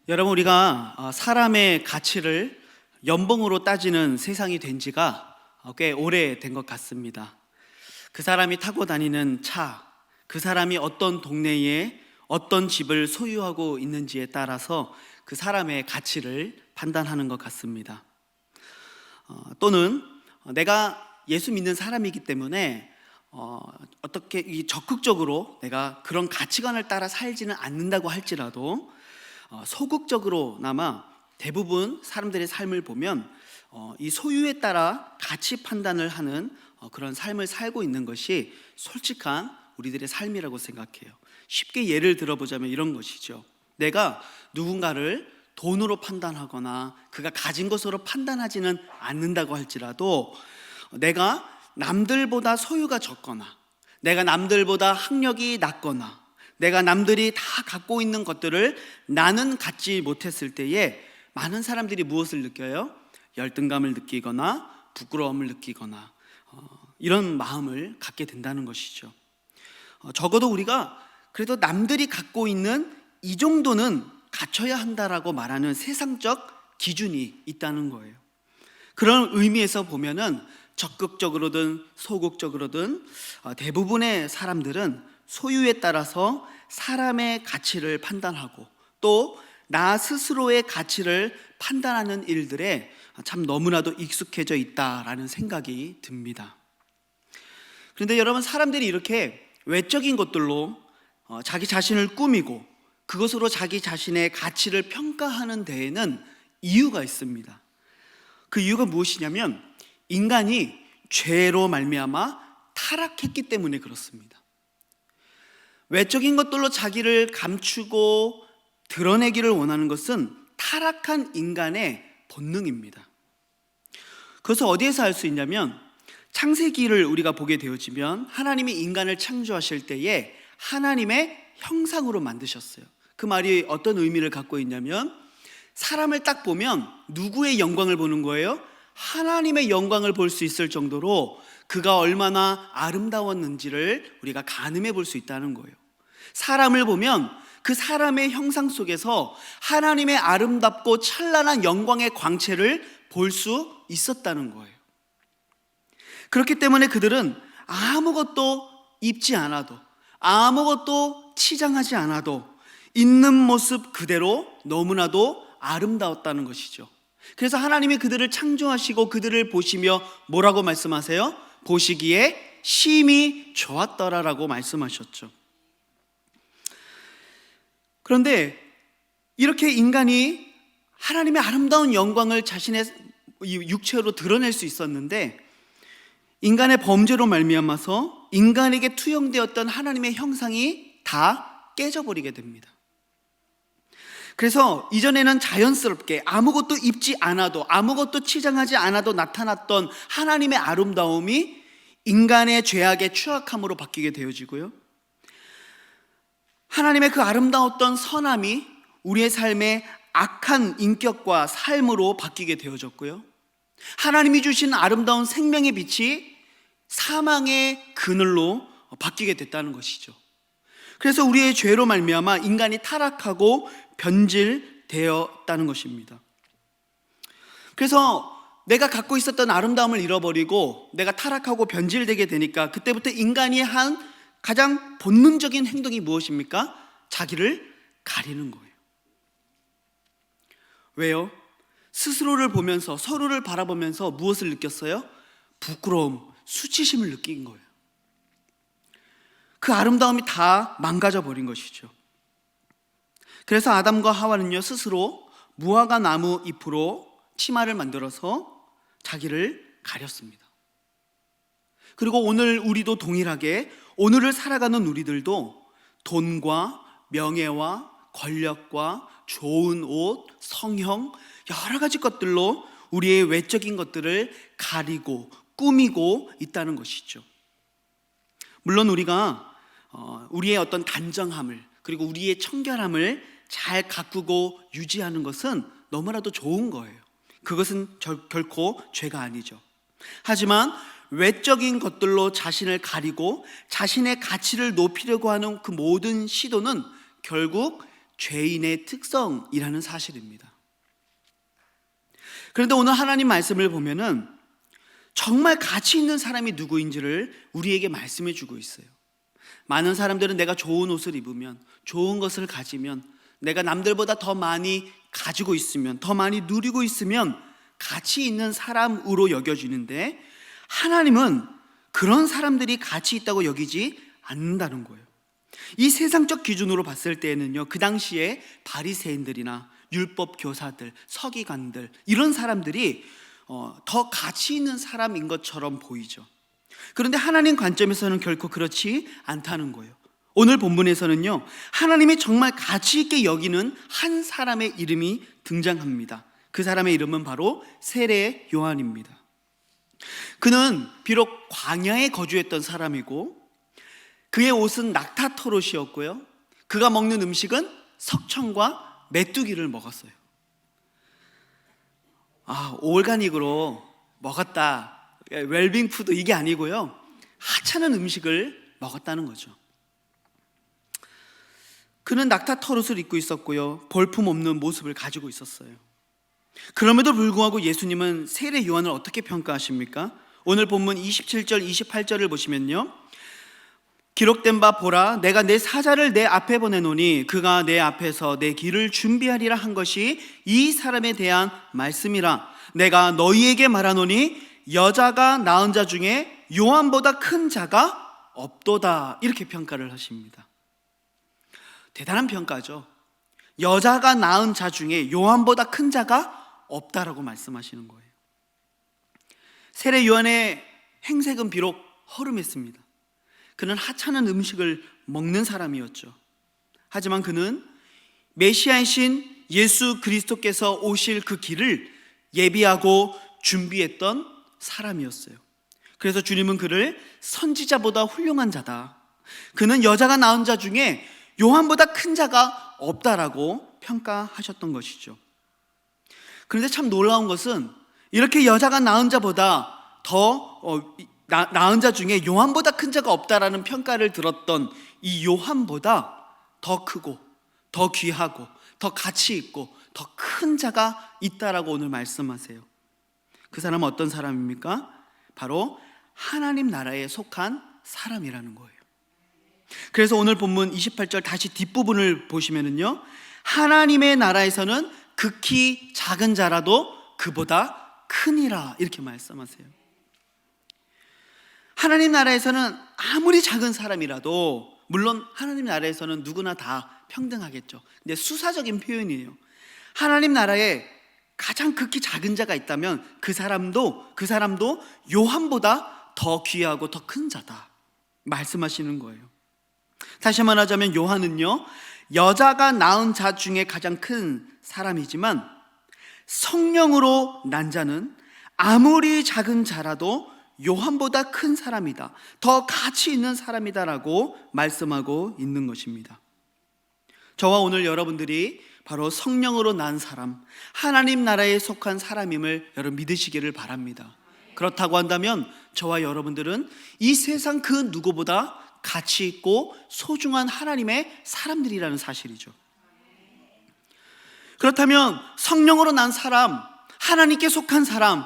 여러분, 우리가 사람의 가치를 연봉으로 따지는 세상이 된 지가 꽤 오래된 것 같습니다. 그 사람이 타고 다니는 차, 그 사람이 어떤 동네에 어떤 집을 소유하고 있는지에 따라서 그 사람의 가치를 판단하는 것 같습니다. 또는 내가 예수 믿는 사람이기 때문에 어떻게 적극적으로 내가 그런 가치관을 따라 살지는 않는다고 할지라도 소극적으로나마 대부분 사람들의 삶을 보면 이 소유에 따라 가치 판단을 하는 그런 삶을 살고 있는 것이 솔직한 우리들의 삶이라고 생각해요. 쉽게 예를 들어보자면 이런 것이죠. 내가 누군가를 돈으로 판단하거나 그가 가진 것으로 판단하지는 않는다고 할지라도 내가 남들보다 소유가 적거나 내가 남들보다 학력이 낮거나 내가 남들이 다 갖고 있는 것들을 나는 갖지 못했을 때에 많은 사람들이 무엇을 느껴요? 열등감을 느끼거나 부끄러움을 느끼거나 이런 마음을 갖게 된다는 것이죠. 적어도 우리가 그래도 남들이 갖고 있는 이 정도는 갖춰야 한다라고 말하는 세상적 기준이 있다는 거예요. 그런 의미에서 보면은 적극적으로든 소극적으로든 대부분의 사람들은 소유에 따라서 사람의 가치를 판단하고 또 나 스스로의 가치를 판단하는 일들에 참 너무나도 익숙해져 있다라는 생각이 듭니다. 그런데 여러분, 사람들이 이렇게 외적인 것들로 자기 자신을 꾸미고 그것으로 자기 자신의 가치를 평가하는 데에는 이유가 있습니다. 그 이유가 무엇이냐면 인간이 죄로 말미암아 타락했기 때문에 그렇습니다. 외적인 것들로 자기를 감추고 드러내기를 원하는 것은 타락한 인간의 본능입니다. 그것을 어디에서 알 수 있냐면 창세기를 우리가 보게 되어지면 하나님이 인간을 창조하실 때에 하나님의 형상으로 만드셨어요. 그 말이 어떤 의미를 갖고 있냐면 사람을 딱 보면 누구의 영광을 보는 거예요? 하나님의 영광을 볼 수 있을 정도로 그가 얼마나 아름다웠는지를 우리가 가늠해 볼 수 있다는 거예요. 사람을 보면 그 사람의 형상 속에서 하나님의 아름답고 찬란한 영광의 광채를 볼 수 있었다는 거예요. 그렇기 때문에 그들은 아무것도 입지 않아도 아무것도 치장하지 않아도 있는 모습 그대로 너무나도 아름다웠다는 것이죠. 그래서 하나님이 그들을 창조하시고 그들을 보시며 뭐라고 말씀하세요? 보시기에 심히 좋았더라라고 말씀하셨죠. 그런데 이렇게 인간이 하나님의 아름다운 영광을 자신의 육체로 드러낼 수 있었는데 인간의 범죄로 말미암아서 인간에게 투영되었던 하나님의 형상이 다 깨져버리게 됩니다. 그래서 이전에는 자연스럽게 아무것도 입지 않아도 아무것도 치장하지 않아도 나타났던 하나님의 아름다움이 인간의 죄악의 추악함으로 바뀌게 되어지고요, 하나님의 그 아름다웠던 선함이 우리의 삶의 악한 인격과 삶으로 바뀌게 되어졌고요, 하나님이 주신 아름다운 생명의 빛이 사망의 그늘로 바뀌게 됐다는 것이죠. 그래서 우리의 죄로 말미암아 인간이 타락하고 변질되었다는 것입니다. 그래서 내가 갖고 있었던 아름다움을 잃어버리고 내가 타락하고 변질되게 되니까 그때부터 인간이 한 가장 본능적인 행동이 무엇입니까? 자기를 가리는 거예요. 왜요? 스스로를 보면서 서로를 바라보면서 무엇을 느꼈어요? 부끄러움, 수치심을 느낀 거예요. 그 아름다움이 다 망가져 버린 것이죠. 그래서 아담과 하와는요, 스스로 무화과 나무 잎으로 치마를 만들어서 자기를 가렸습니다. 그리고 오늘 우리도 동일하게 오늘을 살아가는 우리들도 돈과 명예와 권력과 좋은 옷, 성형, 여러 가지 것들로 우리의 외적인 것들을 가리고 꾸미고 있다는 것이죠. 물론 우리가 우리의 어떤 단정함을 그리고 우리의 청결함을 잘 가꾸고 유지하는 것은 너무나도 좋은 거예요. 그것은 결코 죄가 아니죠. 하지만 외적인 것들로 자신을 가리고 자신의 가치를 높이려고 하는 그 모든 시도는 결국 죄인의 특성이라는 사실입니다. 그런데 오늘 하나님 말씀을 보면은 정말 가치 있는 사람이 누구인지를 우리에게 말씀해 주고 있어요. 많은 사람들은 내가 좋은 옷을 입으면, 좋은 것을 가지면, 내가 남들보다 더 많이 가지고 있으면, 더 많이 누리고 있으면 가치 있는 사람으로 여겨지는데, 하나님은 그런 사람들이 가치 있다고 여기지 않는다는 거예요. 이 세상적 기준으로 봤을 때에는요, 그 당시에 바리새인들이나 율법 교사들, 서기관들, 이런 사람들이 더 가치 있는 사람인 것처럼 보이죠. 그런데 하나님 관점에서는 결코 그렇지 않다는 거예요. 오늘 본문에서는요, 하나님이 정말 가치 있게 여기는 한 사람의 이름이 등장합니다. 그 사람의 이름은 바로 세례 요한입니다. 그는 비록 광야에 거주했던 사람이고, 그의 옷은 낙타토롯이었고요, 그가 먹는 음식은 석청과 메뚜기를 먹었어요. 오르가닉으로 먹었다, 웰빙 푸드, 이게 아니고요, 하찮은 음식을 먹었다는 거죠. 그는 낙타토롯을 입고 있었고요, 볼품없는 모습을 가지고 있었어요. 그럼에도 불구하고 예수님은 세례 요한을 어떻게 평가하십니까? 오늘 본문 27절 28절을 보시면요, 기록된 바 보라, 내가 내 사자를 내 앞에 보내노니 그가 내 앞에서 내 길을 준비하리라 한 것이 이 사람에 대한 말씀이라. 내가 너희에게 말하노니 여자가 낳은 자 중에 요한보다 큰 자가 없도다. 이렇게 평가를 하십니다. 대단한 평가죠. 여자가 낳은 자 중에 요한보다 큰 자가 없다라고 말씀하시는 거예요. 세례 요한의 행색은 비록 허름했습니다. 그는 하찮은 음식을 먹는 사람이었죠. 하지만 그는 메시아이신 예수 그리스도께서 오실 그 길을 예비하고 준비했던 사람이었어요. 그래서 주님은 그를 선지자보다 훌륭한 자다, 그는 여자가 낳은 자 중에 요한보다 큰 자가 없다라고 평가하셨던 것이죠. 그런데 참 놀라운 것은 이렇게 여자가 낳은 자보다 낳은 자 중에 요한보다 큰 자가 없다라는 평가를 들었던 이 요한보다 더 크고 더 귀하고 더 가치 있고 더 큰 자가 있다라고 오늘 말씀하세요. 그 사람은 어떤 사람입니까? 바로 하나님 나라에 속한 사람이라는 거예요. 그래서 오늘 본문 28절 다시 뒷부분을 보시면은요, 하나님의 나라에서는 극히 작은 자라도 그보다 크니라, 이렇게 말씀하세요. 하나님 나라에서는 아무리 작은 사람이라도, 물론 하나님 나라에서는 누구나 다 평등하겠죠. 근데 수사적인 표현이에요. 하나님 나라에 가장 극히 작은 자가 있다면 그 사람도 요한보다 더 귀하고 더 큰 자다 말씀하시는 거예요. 다시 말하자면 요한은요, 여자가 낳은 자 중에 가장 큰 사람이지만 성령으로 난 자는 아무리 작은 자라도 요한보다 큰 사람이다, 더 가치 있는 사람이다라고 말씀하고 있는 것입니다. 저와 오늘 여러분들이 바로 성령으로 난 사람, 하나님 나라에 속한 사람임을 여러분 믿으시기를 바랍니다. 그렇다고 한다면 저와 여러분들은 이 세상 그 누구보다 가치 있고 소중한 하나님의 사람들이라는 사실이죠. 그렇다면 성령으로 난 사람, 하나님께 속한 사람,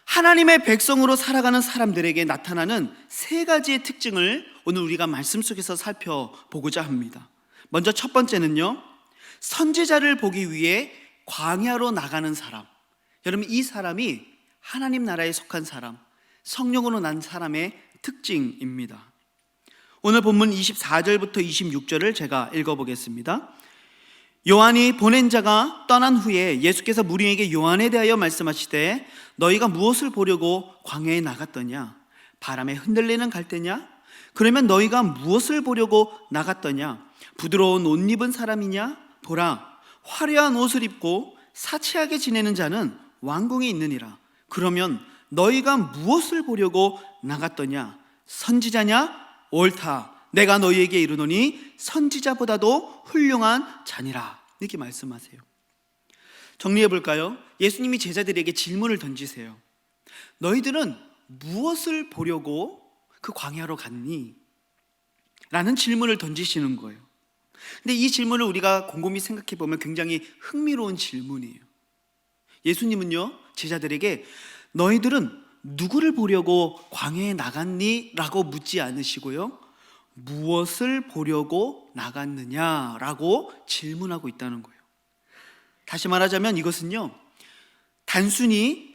하나님의 백성으로 살아가는 사람들에게 나타나는 세 가지의 특징을 오늘 우리가 말씀 속에서 살펴보고자 합니다. 먼저 첫 번째는요, 선지자를 보기 위해 광야로 나가는 사람. 여러분, 이 사람이 하나님 나라에 속한 사람, 성령으로 난 사람의 특징입니다. 오늘 본문 24절부터 26절을 제가 읽어보겠습니다. 요한이 보낸 자가 떠난 후에 예수께서 무리에게 요한에 대하여 말씀하시되, 너희가 무엇을 보려고 광야에 나갔더냐? 바람에 흔들리는 갈대냐? 그러면 너희가 무엇을 보려고 나갔더냐? 부드러운 옷 입은 사람이냐? 보라, 화려한 옷을 입고 사치하게 지내는 자는 왕궁에 있느니라. 그러면 너희가 무엇을 보려고 나갔더냐? 선지자냐? 옳다, 내가 너희에게 이르노니 선지자보다도 훌륭한 자니라. 이렇게 말씀하세요. 정리해 볼까요? 예수님이 제자들에게 질문을 던지세요. 너희들은 무엇을 보려고 그 광야로 갔니? 라는 질문을 던지시는 거예요. 근데 이 질문을 우리가 곰곰이 생각해 보면 굉장히 흥미로운 질문이에요. 예수님은요, 제자들에게 너희들은 누구를 보려고 광야에 나갔니? 라고 묻지 않으시고요, 무엇을 보려고 나갔느냐라고 질문하고 있다는 거예요. 다시 말하자면 이것은요, 단순히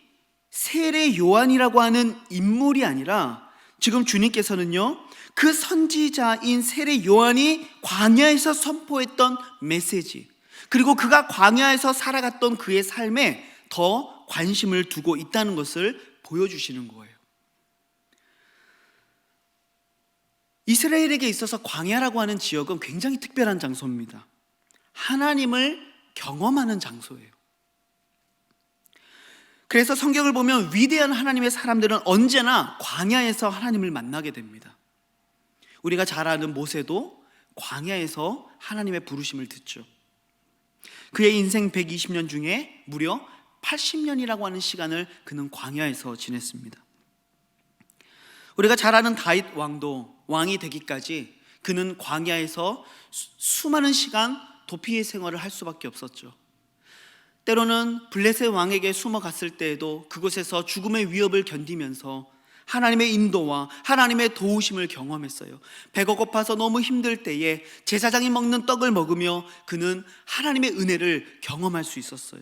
세례 요한이라고 하는 인물이 아니라 지금 주님께서는요, 그 선지자인 세례 요한이 광야에서 선포했던 메시지, 그리고 그가 광야에서 살아갔던 그의 삶에 더 관심을 두고 있다는 것을 보여주시는 거예요. 이스라엘에게 있어서 광야라고 하는 지역은 굉장히 특별한 장소입니다. 하나님을 경험하는 장소예요. 그래서 성경을 보면 위대한 하나님의 사람들은 언제나 광야에서 하나님을 만나게 됩니다. 우리가 잘 아는 모세도 광야에서 하나님의 부르심을 듣죠. 그의 인생 120년 중에 무려 80년이라고 하는 시간을 그는 광야에서 지냈습니다. 우리가 잘 아는 다윗 왕도 왕이 되기까지 그는 광야에서 수많은 시간 도피의 생활을 할 수밖에 없었죠. 때로는 블레셋 왕에게 숨어갔을 때에도 그곳에서 죽음의 위협을 견디면서 하나님의 인도와 하나님의 도우심을 경험했어요. 배가 고파서 너무 힘들 때에 제사장이 먹는 떡을 먹으며 그는 하나님의 은혜를 경험할 수 있었어요.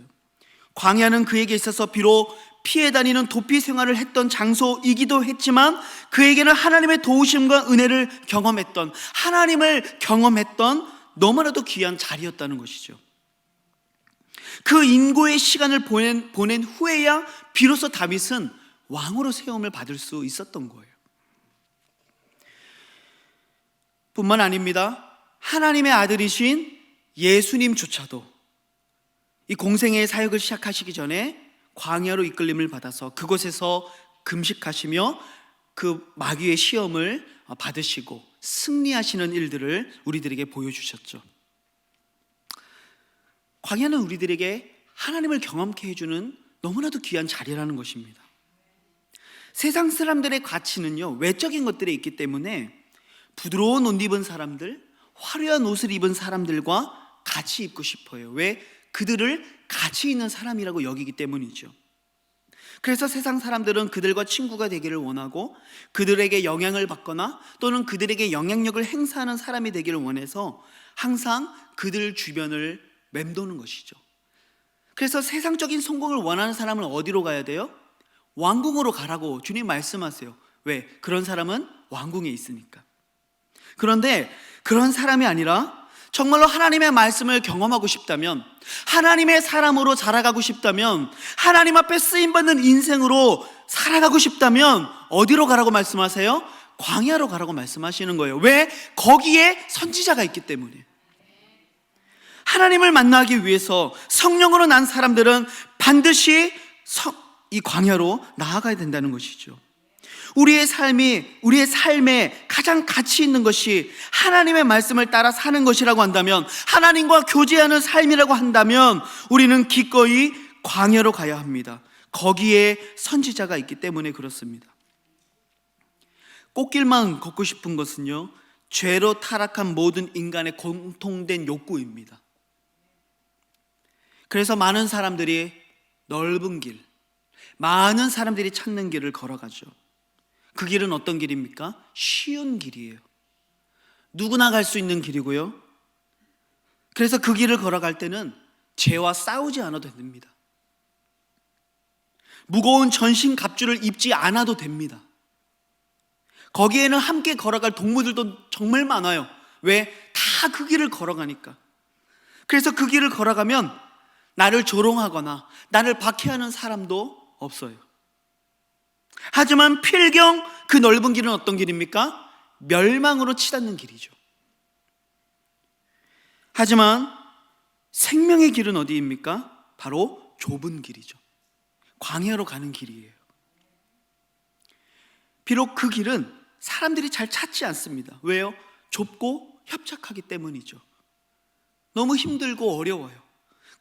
광야는 그에게 있어서 비록 피해 다니는 도피 생활을 했던 장소이기도 했지만 그에게는 하나님의 도우심과 은혜를 경험했던, 하나님을 경험했던 너무나도 귀한 자리였다는 것이죠. 그 인고의 시간을 보낸 후에야 비로소 다윗은 왕으로 세움을 받을 수 있었던 거예요. 뿐만 아닙니다. 하나님의 아들이신 예수님조차도 이 공생애의 사역을 시작하시기 전에 광야로 이끌림을 받아서 그곳에서 금식하시며 그 마귀의 시험을 받으시고 승리하시는 일들을 우리들에게 보여주셨죠. 광야는 우리들에게 하나님을 경험케 해주는 너무나도 귀한 자리라는 것입니다. 세상 사람들의 가치는요, 외적인 것들에 있기 때문에 부드러운 옷 입은 사람들, 화려한 옷을 입은 사람들과 같이 입고 싶어요. 왜? 그들을 가치 있는 사람이라고 여기기 때문이죠. 그래서 세상 사람들은 그들과 친구가 되기를 원하고 그들에게 영향을 받거나 또는 그들에게 영향력을 행사하는 사람이 되기를 원해서 항상 그들 주변을 맴도는 것이죠. 그래서 세상적인 성공을 원하는 사람은 어디로 가야 돼요? 왕궁으로 가라고 주님 말씀하세요. 왜? 그런 사람은 왕궁에 있으니까. 그런데 그런 사람이 아니라 정말로 하나님의 말씀을 경험하고 싶다면, 하나님의 사람으로 자라가고 싶다면, 하나님 앞에 쓰임받는 인생으로 살아가고 싶다면 어디로 가라고 말씀하세요? 광야로 가라고 말씀하시는 거예요. 왜? 거기에 선지자가 있기 때문에. 하나님을 만나기 위해서 성령으로 난 사람들은 반드시 이 광야로 나아가야 된다는 것이죠. 우리의 삶에 가장 가치 있는 것이 하나님의 말씀을 따라 사는 것이라고 한다면, 하나님과 교제하는 삶이라고 한다면 우리는 기꺼이 광야로 가야 합니다. 거기에 선지자가 있기 때문에 그렇습니다. 꽃길만 걷고 싶은 것은요, 죄로 타락한 모든 인간의 공통된 욕구입니다. 그래서 많은 사람들이 넓은 길, 많은 사람들이 찾는 길을 걸어가죠. 그 길은 어떤 길입니까? 쉬운 길이에요. 누구나 갈 수 있는 길이고요. 그래서 그 길을 걸어갈 때는 죄와 싸우지 않아도 됩니다. 무거운 전신 갑주를 입지 않아도 됩니다. 거기에는 함께 걸어갈 동무들도 정말 많아요. 왜? 다 그 길을 걸어가니까. 그래서 그 길을 걸어가면 나를 조롱하거나 나를 박해하는 사람도 없어요. 하지만 필경 그 넓은 길은 어떤 길입니까? 멸망으로 치닫는 길이죠. 하지만 생명의 길은 어디입니까? 바로 좁은 길이죠. 광야로 가는 길이에요. 비록 그 길은 사람들이 잘 찾지 않습니다. 왜요? 좁고 협착하기 때문이죠. 너무 힘들고 어려워요.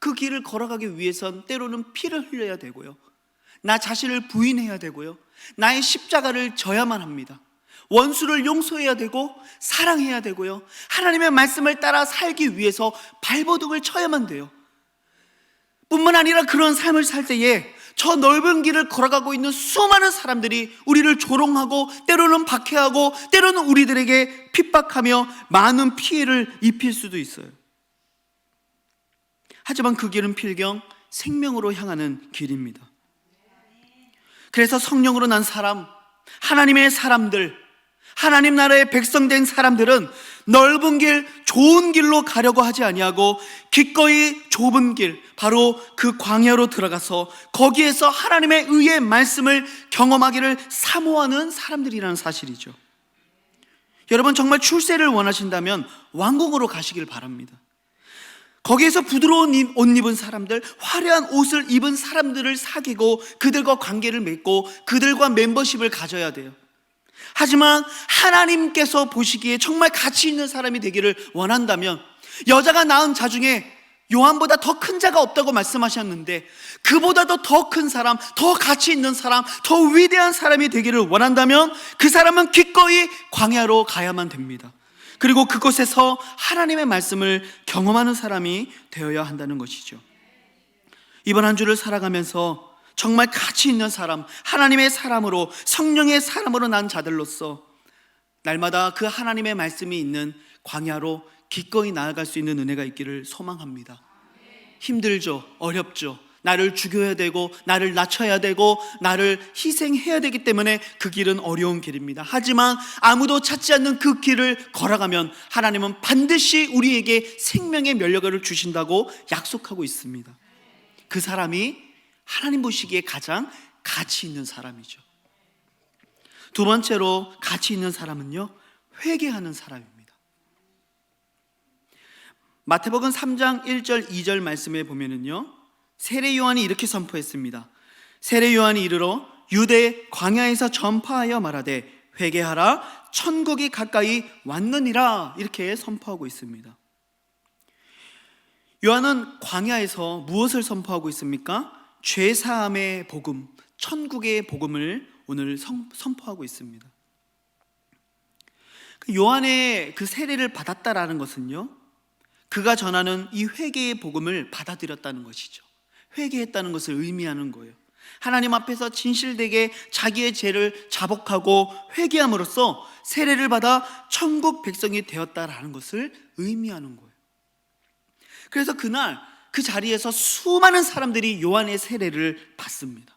그 길을 걸어가기 위해선 때로는 피를 흘려야 되고요, 나 자신을 부인해야 되고요, 나의 십자가를 져야만 합니다. 원수를 용서해야 되고 사랑해야 되고요, 하나님의 말씀을 따라 살기 위해서 발버둥을 쳐야만 돼요. 뿐만 아니라 그런 삶을 살 때에 저 넓은 길을 걸어가고 있는 수많은 사람들이 우리를 조롱하고 때로는 박해하고 때로는 우리들에게 핍박하며 많은 피해를 입힐 수도 있어요. 하지만 그 길은 필경 생명으로 향하는 길입니다. 그래서 성령으로 난 사람, 하나님의 사람들, 하나님 나라의 백성된 사람들은 넓은 길, 좋은 길로 가려고 하지 아니하고 기꺼이 좁은 길, 바로 그 광야로 들어가서 거기에서 하나님의 의의 말씀을 경험하기를 사모하는 사람들이라는 사실이죠. 여러분, 정말 출세를 원하신다면 왕궁으로 가시길 바랍니다. 거기에서 부드러운 옷 입은 사람들, 화려한 옷을 입은 사람들을 사귀고 그들과 관계를 맺고 그들과 멤버십을 가져야 돼요. 하지만 하나님께서 보시기에 정말 가치 있는 사람이 되기를 원한다면, 여자가 낳은 자 중에 요한보다 더 큰 자가 없다고 말씀하셨는데 그보다도 더 큰 사람, 더 가치 있는 사람, 더 위대한 사람이 되기를 원한다면 그 사람은 기꺼이 광야로 가야만 됩니다. 그리고 그곳에서 하나님의 말씀을 경험하는 사람이 되어야 한다는 것이죠. 이번 한 주를 살아가면서 정말 가치 있는 사람, 하나님의 사람으로, 성령의 사람으로 난 자들로서 날마다 그 하나님의 말씀이 있는 광야로 기꺼이 나아갈 수 있는 은혜가 있기를 소망합니다. 힘들죠, 어렵죠, 나를 죽여야 되고 나를 낮춰야 되고 나를 희생해야 되기 때문에 그 길은 어려운 길입니다. 하지만 아무도 찾지 않는 그 길을 걸어가면 하나님은 반드시 우리에게 생명의 면류관을 주신다고 약속하고 있습니다. 그 사람이 하나님 보시기에 가장 가치 있는 사람이죠. 두 번째로 가치 있는 사람은요, 회개하는 사람입니다. 마태복음 3장 1절 2절 말씀에 보면은요, 세례 요한이 이렇게 선포했습니다. 세례 요한이 이르러 유대 광야에서 전파하여 말하되 회개하라, 천국이 가까이 왔느니라, 이렇게 선포하고 있습니다. 요한은 광야에서 무엇을 선포하고 있습니까? 죄사함의 복음, 천국의 복음을 오늘 선포하고 있습니다. 요한의 그 세례를 받았다라는 것은요, 그가 전하는 이 회개의 복음을 받아들였다는 것이죠. 회개했다는 것을 의미하는 거예요. 하나님 앞에서 진실되게 자기의 죄를 자복하고 회개함으로써 세례를 받아 천국 백성이 되었다라는 것을 의미하는 거예요. 그래서 그날 그 자리에서 수많은 사람들이 요한의 세례를 받습니다.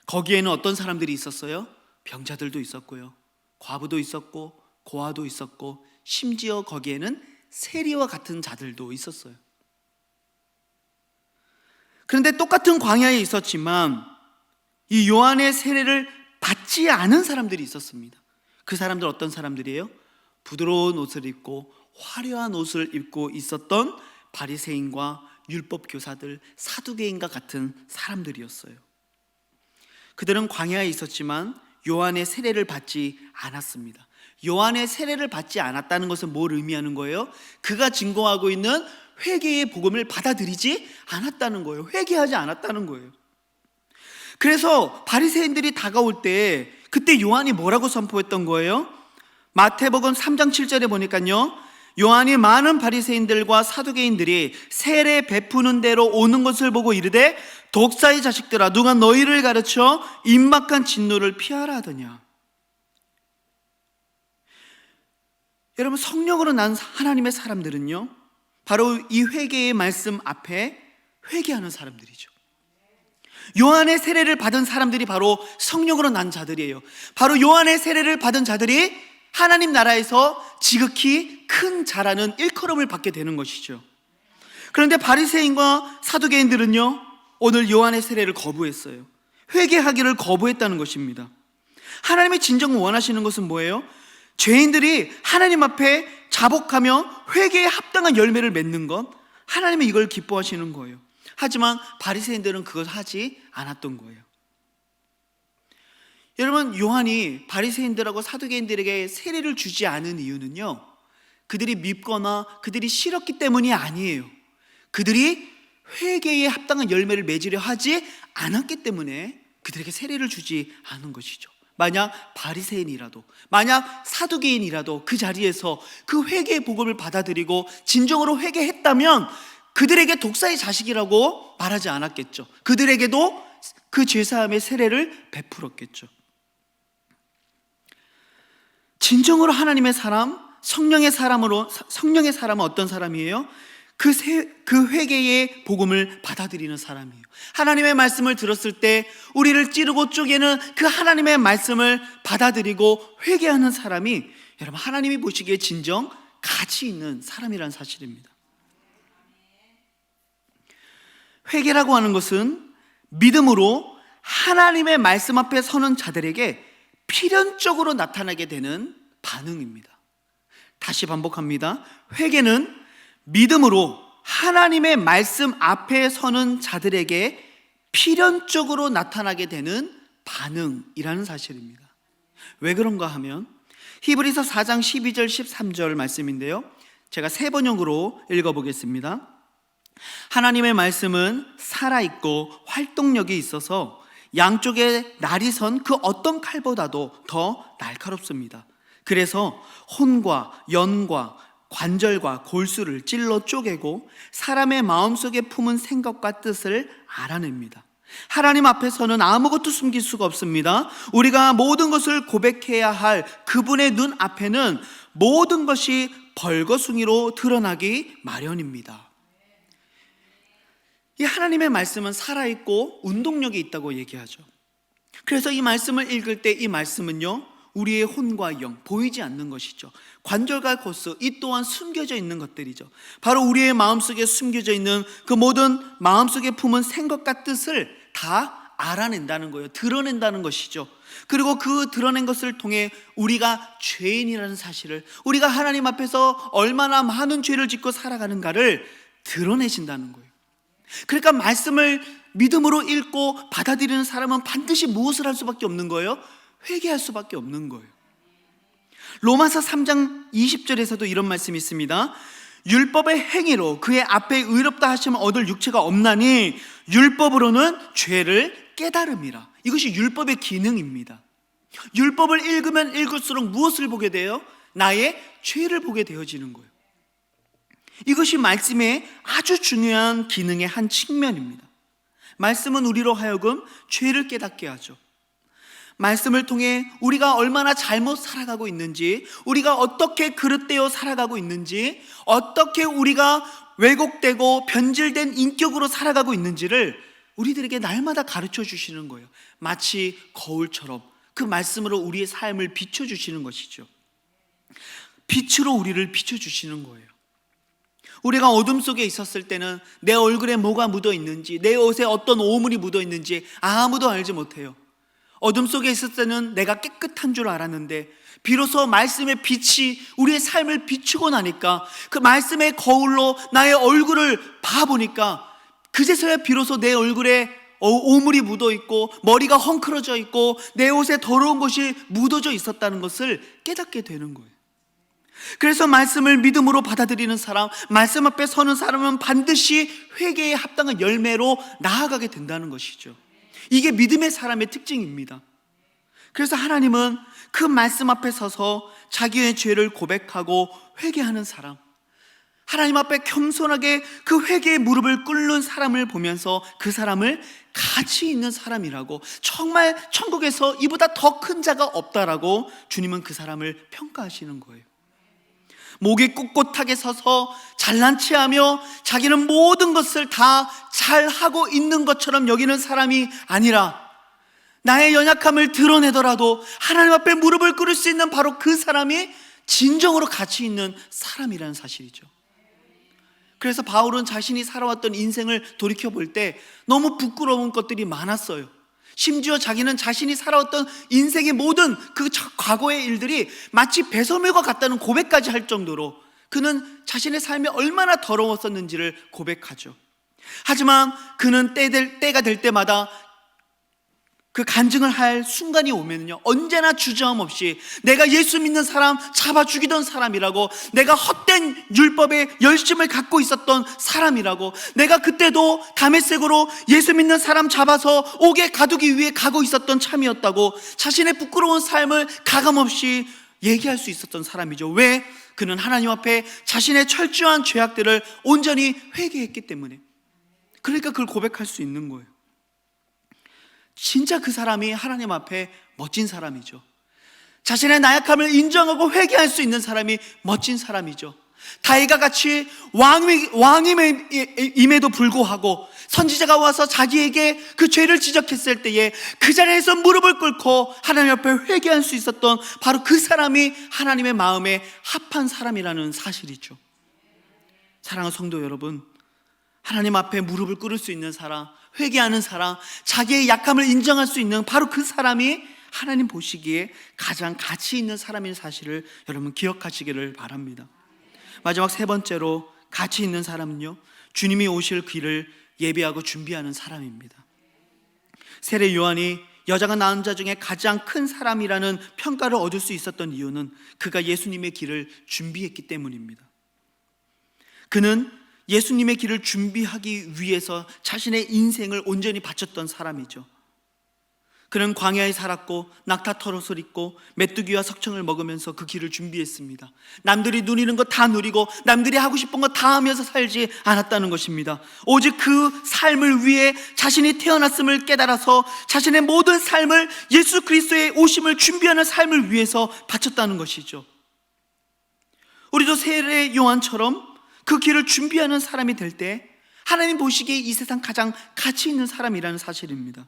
거기에는 어떤 사람들이 있었어요? 병자들도 있었고요, 과부도 있었고 고아도 있었고, 심지어 거기에는 세리와 같은 자들도 있었어요. 그런데 똑같은 광야에 있었지만 이 요한의 세례를 받지 않은 사람들이 있었습니다. 그 사람들 어떤 사람들이에요? 부드러운 옷을 입고 화려한 옷을 입고 있었던 바리새인과 율법 교사들, 사두개인과 같은 사람들이었어요. 그들은 광야에 있었지만 요한의 세례를 받지 않았습니다. 요한의 세례를 받지 않았다는 것은 뭘 의미하는 거예요? 그가 증거하고 있는 회개의 복음을 받아들이지 않았다는 거예요. 회개하지 않았다는 거예요. 그래서 바리새인들이 다가올 때 그때 요한이 뭐라고 선포했던 거예요? 마태복음 3장 7절에 보니까요, 요한이 많은 바리새인들과 사두개인들이 세례 베푸는 대로 오는 것을 보고 이르되 독사의 자식들아, 누가 너희를 가르쳐 임박한 진노를 피하라 하더냐. 여러분, 성령으로 난 하나님의 사람들은요, 바로 이 회개의 말씀 앞에 회개하는 사람들이죠. 요한의 세례를 받은 사람들이 바로 성령으로 난 자들이에요. 바로 요한의 세례를 받은 자들이 하나님 나라에서 지극히 큰 자라는 일컬음을 받게 되는 것이죠. 그런데 바리새인과 사두개인들은요, 오늘 요한의 세례를 거부했어요. 회개하기를 거부했다는 것입니다. 하나님이 진정 원하시는 것은 뭐예요? 죄인들이 하나님 앞에 자복하며 회개에 합당한 열매를 맺는 것, 하나님이 이걸 기뻐하시는 거예요. 하지만 바리새인들은 그걸 하지 않았던 거예요. 여러분, 요한이 바리새인들하고 사두개인들에게 세례를 주지 않은 이유는요, 그들이 밉거나 그들이 싫었기 때문이 아니에요. 그들이 회개에 합당한 열매를 맺으려 하지 않았기 때문에 그들에게 세례를 주지 않은 것이죠. 만약 바리새인이라도, 만약 사두개인이라도 그 자리에서 그 회개의 복음을 받아들이고 진정으로 회개했다면 그들에게 독사의 자식이라고 말하지 않았겠죠. 그들에게도 그 죄사함의 세례를 베풀었겠죠. 진정으로 하나님의 사람, 성령의 사람은 어떤 사람이에요? 그 회개의 복음을 받아들이는 사람이에요. 하나님의 말씀을 들었을 때 우리를 찌르고 쪼개는 그 하나님의 말씀을 받아들이고 회개하는 사람이 여러분 하나님이 보시기에 진정 가치 있는 사람이라는 사실입니다. 회개라고 하는 것은 믿음으로 하나님의 말씀 앞에 서는 자들에게 필연적으로 나타나게 되는 반응입니다. 다시 반복합니다. 회개는 믿음으로 하나님의 말씀 앞에 서는 자들에게 필연적으로 나타나게 되는 반응이라는 사실입니다. 왜 그런가 하면 히브리서 4장 12절 13절 말씀인데요, 제가 세 번역으로 읽어보겠습니다. 하나님의 말씀은 살아있고 활동력이 있어서 양쪽에 날이 선 그 어떤 칼보다도 더 날카롭습니다. 그래서 혼과 연과 관절과 골수를 찔러 쪼개고 사람의 마음속에 품은 생각과 뜻을 알아냅니다. 하나님 앞에서는 아무것도 숨길 수가 없습니다. 우리가 모든 것을 고백해야 할 그분의 눈 앞에는 모든 것이 벌거숭이로 드러나기 마련입니다. 이 하나님의 말씀은 살아있고 운동력이 있다고 얘기하죠. 그래서 이 말씀을 읽을 때 이 말씀은요, 우리의 혼과 영, 보이지 않는 것이죠. 관절과 골수, 이 또한 숨겨져 있는 것들이죠. 바로 우리의 마음속에 숨겨져 있는 그 모든 마음속에 품은 생각과 뜻을 다 알아낸다는 거예요. 드러낸다는 것이죠. 그리고 그 드러낸 것을 통해 우리가 죄인이라는 사실을, 우리가 하나님 앞에서 얼마나 많은 죄를 짓고 살아가는가를 드러내신다는 거예요. 그러니까 말씀을 믿음으로 읽고 받아들이는 사람은 반드시 무엇을 할 수밖에 없는 거예요? 회개할 수밖에 없는 거예요. 로마서 3장 20절에서도 이런 말씀이 있습니다. 율법의 행위로 그의 앞에 의롭다 하심을 얻을 육체가 없나니 율법으로는 죄를 깨달음이라. 이것이 율법의 기능입니다. 율법을 읽으면 읽을수록 무엇을 보게 돼요? 나의 죄를 보게 되어지는 거예요. 이것이 말씀의 아주 중요한 기능의 한 측면입니다. 말씀은 우리로 하여금 죄를 깨닫게 하죠. 말씀을 통해 우리가 얼마나 잘못 살아가고 있는지, 우리가 어떻게 그릇되어 살아가고 있는지, 어떻게 우리가 왜곡되고 변질된 인격으로 살아가고 있는지를 우리들에게 날마다 가르쳐 주시는 거예요. 마치 거울처럼 그 말씀으로 우리의 삶을 비춰주시는 것이죠. 빛으로 우리를 비춰주시는 거예요. 우리가 어둠 속에 있었을 때는 내 얼굴에 뭐가 묻어 있는지, 내 옷에 어떤 오물이 묻어 있는지 아무도 알지 못해요. 어둠 속에 있을 때는 내가 깨끗한 줄 알았는데 비로소 말씀의 빛이 우리의 삶을 비추고 나니까, 그 말씀의 거울로 나의 얼굴을 봐보니까 그제서야 비로소 내 얼굴에 오물이 묻어 있고 머리가 헝클어져 있고 내 옷에 더러운 것이 묻어져 있었다는 것을 깨닫게 되는 거예요. 그래서 말씀을 믿음으로 받아들이는 사람, 말씀 앞에 서는 사람은 반드시 회개에 합당한 열매로 나아가게 된다는 것이죠. 이게 믿음의 사람의 특징입니다. 그래서 하나님은 그 말씀 앞에 서서 자기의 죄를 고백하고 회개하는 사람, 하나님 앞에 겸손하게 그 회개의 무릎을 꿇는 사람을 보면서 그 사람을 가치 있는 사람이라고, 정말 천국에서 이보다 더 큰 자가 없다라고 주님은 그 사람을 평가하시는 거예요. 목이 꿋꿋하게 서서 잘난 체하며 자기는 모든 것을 다 잘하고 있는 것처럼 여기는 사람이 아니라, 나의 연약함을 드러내더라도 하나님 앞에 무릎을 꿇을 수 있는 바로 그 사람이 진정으로 가치 있는 사람이라는 사실이죠. 그래서 바울은 자신이 살아왔던 인생을 돌이켜볼 때 너무 부끄러운 것들이 많았어요. 심지어 자기는 자신이 살아왔던 인생의 모든 그 과거의 일들이 마치 배설물과 같다는 고백까지 할 정도로 그는 자신의 삶이 얼마나 더러웠었는지를 고백하죠. 하지만 그는 때가 될 때마다 그 간증을 할 순간이 오면요, 언제나 주저함 없이 내가 예수 믿는 사람, 잡아 죽이던 사람이라고, 내가 헛된 율법에 열심을 갖고 있었던 사람이라고, 내가 그때도 다메섹으로 예수 믿는 사람 잡아서 옥에 가두기 위해 가고 있었던 참이었다고 자신의 부끄러운 삶을 가감없이 얘기할 수 있었던 사람이죠. 왜? 그는 하나님 앞에 자신의 철저한 죄악들을 온전히 회개했기 때문에. 그러니까 그걸 고백할 수 있는 거예요. 진짜 그 사람이 하나님 앞에 멋진 사람이죠. 자신의 나약함을 인정하고 회개할 수 있는 사람이 멋진 사람이죠. 다윗과 같이 왕임에도 불구하고 선지자가 와서 자기에게 그 죄를 지적했을 때에 그 자리에서 무릎을 꿇고 하나님 앞에 회개할 수 있었던 바로 그 사람이 하나님의 마음에 합한 사람이라는 사실이죠. 사랑하는 성도 여러분, 하나님 앞에 무릎을 꿇을 수 있는 사람, 회개하는 사람, 자기의 약함을 인정할 수 있는 바로 그 사람이 하나님 보시기에 가장 가치 있는 사람인 사실을 여러분 기억하시기를 바랍니다. 마지막 세 번째로 가치 있는 사람은요, 주님이 오실 길을 예비하고 준비하는 사람입니다. 세례 요한이 여자가 낳은 자 중에 가장 큰 사람이라는 평가를 얻을 수 있었던 이유는 그가 예수님의 길을 준비했기 때문입니다. 그는 예수님의 길을 준비하기 위해서 자신의 인생을 온전히 바쳤던 사람이죠. 그는 광야에 살았고 낙타 털옷을 입고 메뚜기와 석청을 먹으면서 그 길을 준비했습니다. 남들이 누리는 거 다 누리고 남들이 하고 싶은 거 다 하면서 살지 않았다는 것입니다. 오직 그 삶을 위해 자신이 태어났음을 깨달아서 자신의 모든 삶을 예수 그리스도의 오심을 준비하는 삶을 위해서 바쳤다는 것이죠. 우리도 세례 요한처럼 그 길을 준비하는 사람이 될 때 하나님 보시기에 이 세상 가장 가치 있는 사람이라는 사실입니다.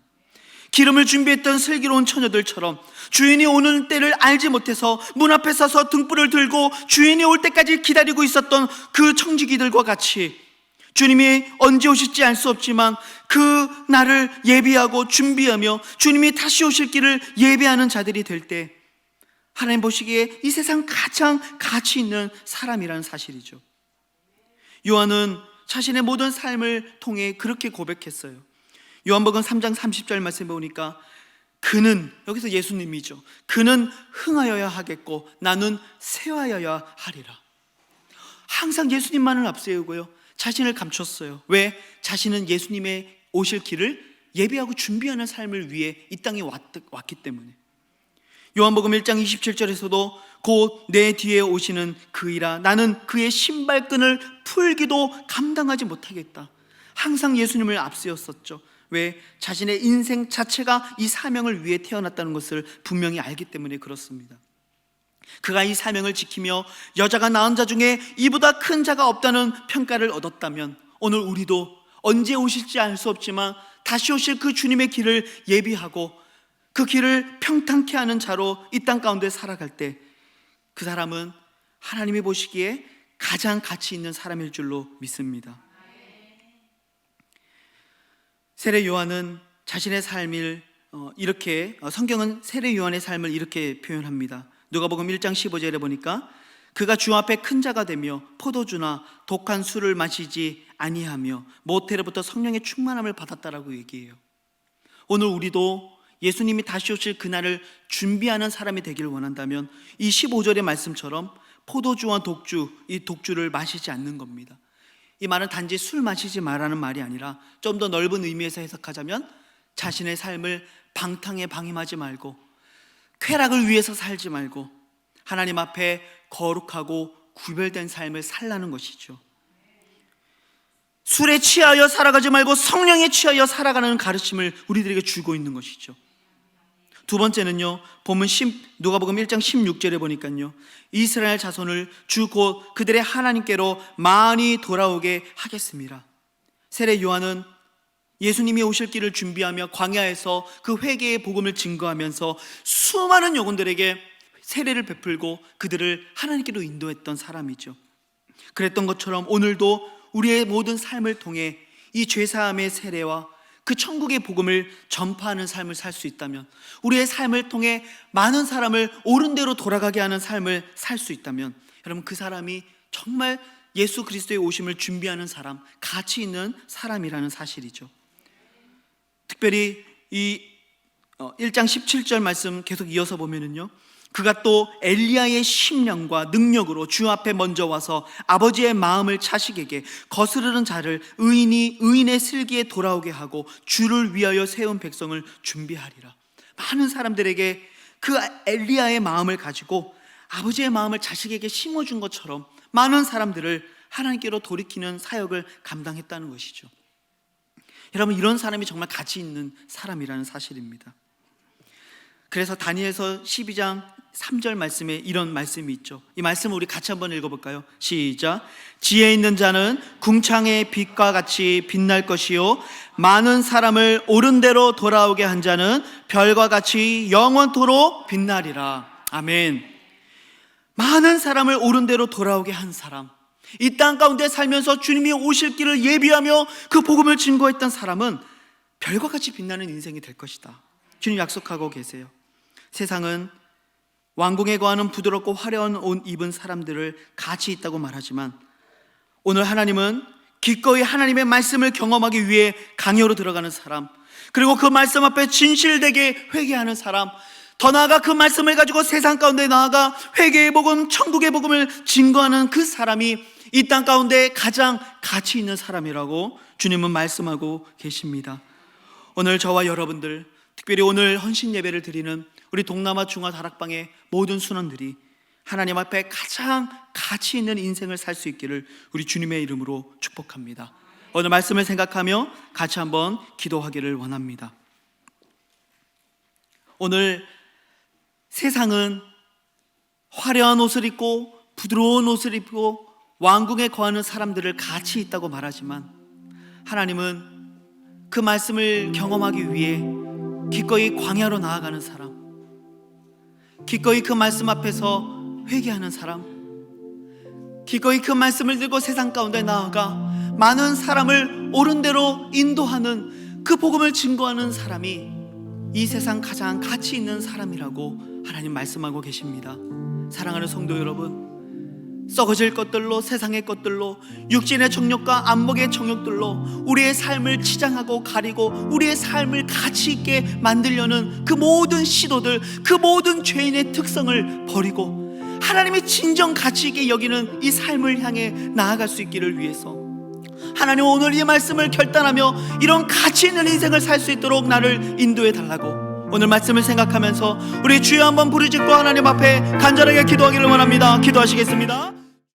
기름을 준비했던 슬기로운 처녀들처럼 주인이 오는 때를 알지 못해서 문 앞에 서서 등불을 들고 주인이 올 때까지 기다리고 있었던 그 청지기들과 같이 주님이 언제 오실지 알 수 없지만 그 날을 예비하고 준비하며 주님이 다시 오실 길을 예비하는 자들이 될 때 하나님 보시기에 이 세상 가장 가치 있는 사람이라는 사실이죠. 요한은 자신의 모든 삶을 통해 그렇게 고백했어요. 요한복음 3장 30절 말씀에 보니까 그는, 여기서 예수님이죠, 그는 흥하여야 하겠고 나는 쇠하여야 하리라. 항상 예수님만을 앞세우고요, 자신을 감췄어요. 왜? 자신은 예수님의 오실 길을 예비하고 준비하는 삶을 위해 이 땅에 왔기 때문에. 요한복음 1장 27절에서도 곧 내 뒤에 오시는 그이라 나는 그의 신발끈을 풀기도 감당하지 못하겠다. 항상 예수님을 앞세웠었죠. 왜? 자신의 인생 자체가 이 사명을 위해 태어났다는 것을 분명히 알기 때문에 그렇습니다. 그가 이 사명을 지키며 여자가 낳은 자 중에 이보다 큰 자가 없다는 평가를 얻었다면 오늘 우리도 언제 오실지 알 수 없지만 다시 오실 그 주님의 길을 예비하고 그 길을 평탄케 하는 자로 이 땅 가운데 살아갈 때 그 사람은 하나님이 보시기에 가장 가치 있는 사람일 줄로 믿습니다. 세례 요한은 자신의 삶을 이렇게, 성경은 세례 요한의 삶을 이렇게 표현합니다. 누가복음 1장 15절에 보니까 그가 주 앞에 큰 자가 되며 포도주나 독한 술을 마시지 아니하며 모태로부터 성령의 충만함을 받았다라고 얘기해요. 오늘 우리도 예수님이 다시 오실 그날을 준비하는 사람이 되기를 원한다면 이 15절의 말씀처럼 포도주와 독주, 이 독주를 마시지 않는 겁니다. 이 말은 단지 술 마시지 말라는 말이 아니라 좀 더 넓은 의미에서 해석하자면 자신의 삶을 방탕에 방임하지 말고 쾌락을 위해서 살지 말고 하나님 앞에 거룩하고 구별된 삶을 살라는 것이죠. 술에 취하여 살아가지 말고 성령에 취하여 살아가는 가르침을 우리들에게 주고 있는 것이죠. 두 번째는요, 본문 누가복음 1장 16절에 보니까요, 이스라엘 자손을 주 곧 그들의 하나님께로 많이 돌아오게 하겠습니다. 세례 요한은 예수님이 오실 길을 준비하며 광야에서 그 회개의 복음을 증거하면서 수많은 영혼들에게 세례를 베풀고 그들을 하나님께로 인도했던 사람이죠. 그랬던 것처럼 오늘도 우리의 모든 삶을 통해 이 죄사함의 세례와 그 천국의 복음을 전파하는 삶을 살 수 있다면, 우리의 삶을 통해 많은 사람을 옳은 대로 돌아가게 하는 삶을 살 수 있다면, 여러분 그 사람이 정말 예수 그리스도의 오심을 준비하는 사람, 가치 있는 사람이라는 사실이죠. 특별히 이 1장 17절 말씀 계속 이어서 보면은요, 그가 또 엘리야의 심령과 능력으로 주 앞에 먼저 와서 아버지의 마음을 자식에게 거스르는 자를 의인의 슬기에 돌아오게 하고 주를 위하여 세운 백성을 준비하리라. 많은 사람들에게 그 엘리야의 마음을 가지고 아버지의 마음을 자식에게 심어준 것처럼 많은 사람들을 하나님께로 돌이키는 사역을 감당했다는 것이죠. 여러분, 이런 사람이 정말 가치 있는 사람이라는 사실입니다. 그래서 다니엘서 12장 3절 말씀에 이런 말씀이 있죠. 이 말씀을 우리 같이 한번 읽어볼까요? 시작. 지혜 있는 자는 궁창의 빛과 같이 빛날 것이요 많은 사람을 옳은 대로 돌아오게 한 자는 별과 같이 영원토록 빛나리라. 아멘. 많은 사람을 옳은 대로 돌아오게 한 사람, 이 땅 가운데 살면서 주님이 오실 길을 예비하며 그 복음을 증거했던 사람은 별과 같이 빛나는 인생이 될 것이다. 주님 약속하고 계세요. 세상은 왕궁에 거하는 부드럽고 화려한 옷 입은 사람들을 가치 있다고 말하지만, 오늘 하나님은 기꺼이 하나님의 말씀을 경험하기 위해 강요로 들어가는 사람, 그리고 그 말씀 앞에 진실되게 회개하는 사람, 더 나아가 그 말씀을 가지고 세상 가운데 나아가 회개의 복음, 천국의 복음을 증거하는 그 사람이 이 땅 가운데 가장 가치 있는 사람이라고 주님은 말씀하고 계십니다. 오늘 저와 여러분들, 특별히 오늘 헌신 예배를 드리는 우리 동남아 중화 다락방의 모든 순원들이 하나님 앞에 가장 가치 있는 인생을 살 수 있기를 우리 주님의 이름으로 축복합니다. 오늘 말씀을 생각하며 같이 한번 기도하기를 원합니다. 오늘 세상은 화려한 옷을 입고 부드러운 옷을 입고 왕궁에 거하는 사람들을 가치 있다고 말하지만, 하나님은 그 말씀을 경험하기 위해 기꺼이 광야로 나아가는 사람, 기꺼이 그 말씀 앞에서 회개하는 사람, 기꺼이 그 말씀을 들고 세상 가운데 나아가 많은 사람을 옳은 대로 인도하는 그 복음을 증거하는 사람이 이 세상 가장 가치 있는 사람이라고 하나님 말씀하고 계십니다. 사랑하는 성도 여러분, 썩어질 것들로, 세상의 것들로, 육신의 정욕과 안목의 정욕들로 우리의 삶을 치장하고 가리고 우리의 삶을 가치 있게 만들려는 그 모든 시도들, 그 모든 죄인의 특성을 버리고 하나님이 진정 가치 있게 여기는 이 삶을 향해 나아갈 수 있기를 위해서 하나님, 오늘 이 말씀을 결단하며 이런 가치 있는 인생을 살 수 있도록 나를 인도해 달라고 오늘 말씀을 생각하면서 우리 주여 한번 부르짖고 하나님 앞에 간절하게 기도하기를 원합니다. 기도하시겠습니다.